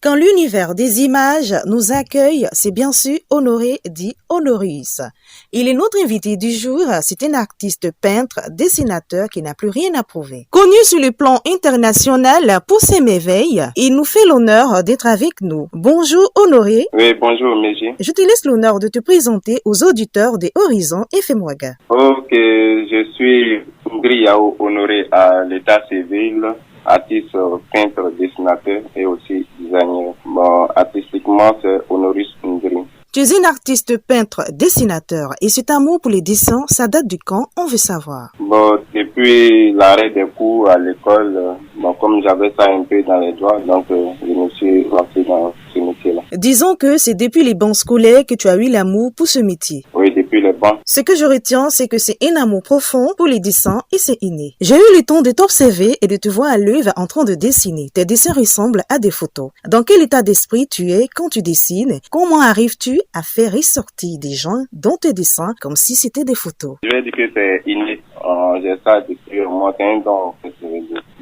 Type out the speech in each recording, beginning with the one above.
Quand l'univers des images nous accueille, c'est bien sûr Honoré dit Honorius. Il est notre invité du jour, c'est un artiste peintre, dessinateur qui n'a plus rien à prouver. Connu sur le plan international pour ses merveilles, il nous fait l'honneur d'être avec nous. Bonjour Honoré. Oui, bonjour Méji. Je te laisse l'honneur de te présenter aux auditeurs des Horizons FM-Ouaga. Ok, je suis Ngri Yao Honoré à l'état civil, artiste, peintre, dessinateur et aussi designer. Bon, artistiquement, c'est Honorius Ngri. Tu es un artiste peintre, dessinateur et cet amour pour les dessins, ça date du quand? On veut savoir. Bon, depuis l'arrêt des cours à l'école, comme j'avais ça un peu dans les doigts, donc je me suis lancé dans ce métier-là. Disons que c'est depuis les bancs scolaires que tu as eu l'amour pour ce métier. Oui, depuis les bancs. Ce que je retiens, c'est que c'est un amour profond pour les dessins et c'est inné. J'ai eu le temps de t'observer et de te voir à l'œuvre en train de dessiner. Tes dessins ressemblent à des photos. Dans quel état d'esprit tu es quand tu dessines? Comment arrives-tu à faire ressortir des gens dans tes dessins comme si c'était des photos? Je vais dire que c'est inné. J'ai ça depuis au moins 15 ans.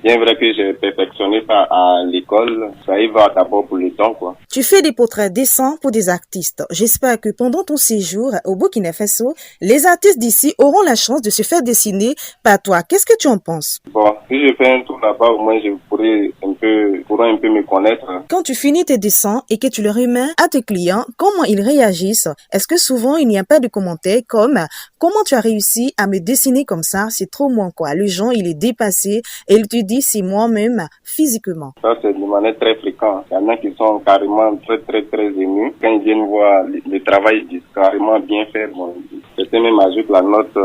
Bien vrai que j'ai perfectionné ça à l'école, ça y va d'abord pour le temps, quoi. Tu fais des portraits dessins pour des artistes. J'espère que pendant ton séjour au Burkina Faso, les artistes d'ici auront la chance de se faire dessiner par toi. Qu'est-ce que tu en penses? Bon, si je fais un tour là-bas, au moins je pourrais un peu me connaître. Quand tu finis tes dessins et que tu les remets à tes clients, comment ils réagissent? Est-ce que souvent il n'y a pas de commentaires comme « Comment tu as réussi à me dessiner comme ça? C'est trop moins quoi. » Le genre, il est dépassé et il te dit « C'est moi-même physiquement. » Ça, c'est de manière très fréquente. Il y en a qui sont carrément très émus. Quand ils viennent voir le travail, ils disent carrément bien fait. Bon, certains même ajoutent la note,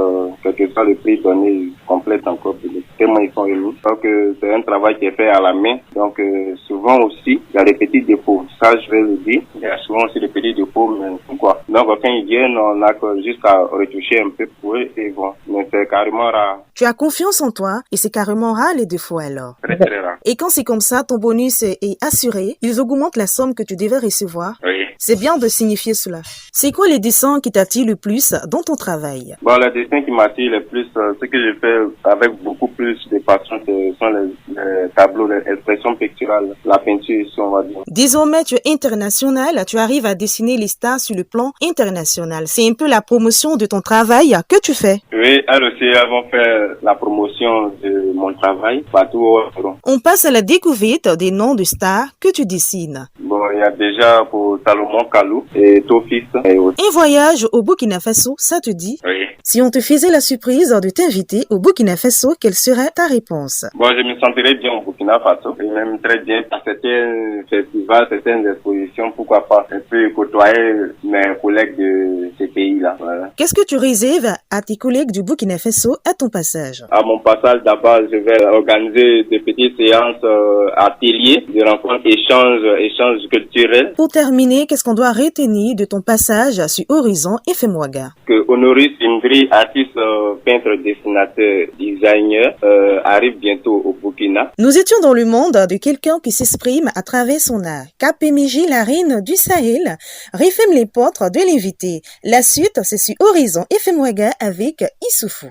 quel que soit le prix donné, complète encore. Tellement ils sont émus. Donc, c'est un travail qui est fait à la main. Donc, souvent aussi, il y a des petits dépôts. Ça, je vais le dire. Il y a souvent aussi des petits dépôts, mais pourquoi? Donc, quand ils viennent, on a juste à retoucher un peu pour eux et bon. Mais c'est carrément rare. Tu as confiance en toi et c'est carrément rare les défauts alors. Très rare. Et quand c'est comme ça, ton bonus est assuré, ils augmentent la somme que tu devais recevoir. Oui. C'est bien de signifier cela. C'est quoi les dessins qui t'attirent le plus dans ton travail? Bon, les dessins qui m'attirent le plus, ce que je fais avec beaucoup plus de passion, ce sont les tableaux, les expressions picturales, la peinture, on va dire. Désormais, tu es international, tu arrives à dessiner les stars sur le plan international. C'est un peu la promotion de ton travail que tu fais. Oui, elles aussi, elles vont faire la promotion de mon travail partout au monde. On passe à la découverte des noms de stars que tu dessines. Bon, il y a déjà pour Salomon Kalou et Tofis. Un voyage au Burkina Faso, ça te dit? Oui. Si on te faisait la surprise de t'inviter au Burkina Faso, quelle serait ta réponse? Bon, je me sentirais bien au Burkina Faso et même très bien à certains festivals, certaines expositions, pourquoi pas un peu côtoyer mes collègues de ces pays-là. Voilà. Qu'est-ce que tu réserves à tes collègues du Burkina Faso à ton passage? À mon passage d'abord, je vais organiser des petites séances ateliers, des rencontres, échanges culturels. Pour terminer, qu'est-ce qu'on doit retenir de ton passage sur Horizons FM-Ouaga? Que Honorius Ngri, artiste, peintre, dessinateur, designer, arrive bientôt au Burkina. Nous étions dans le monde de quelqu'un qui s'exprime à travers son art. KPMJ, la reine du Sahel, referme les portes de l'invité. La suite, c'est sur Horizons FM-Ouaga avec Issoufou.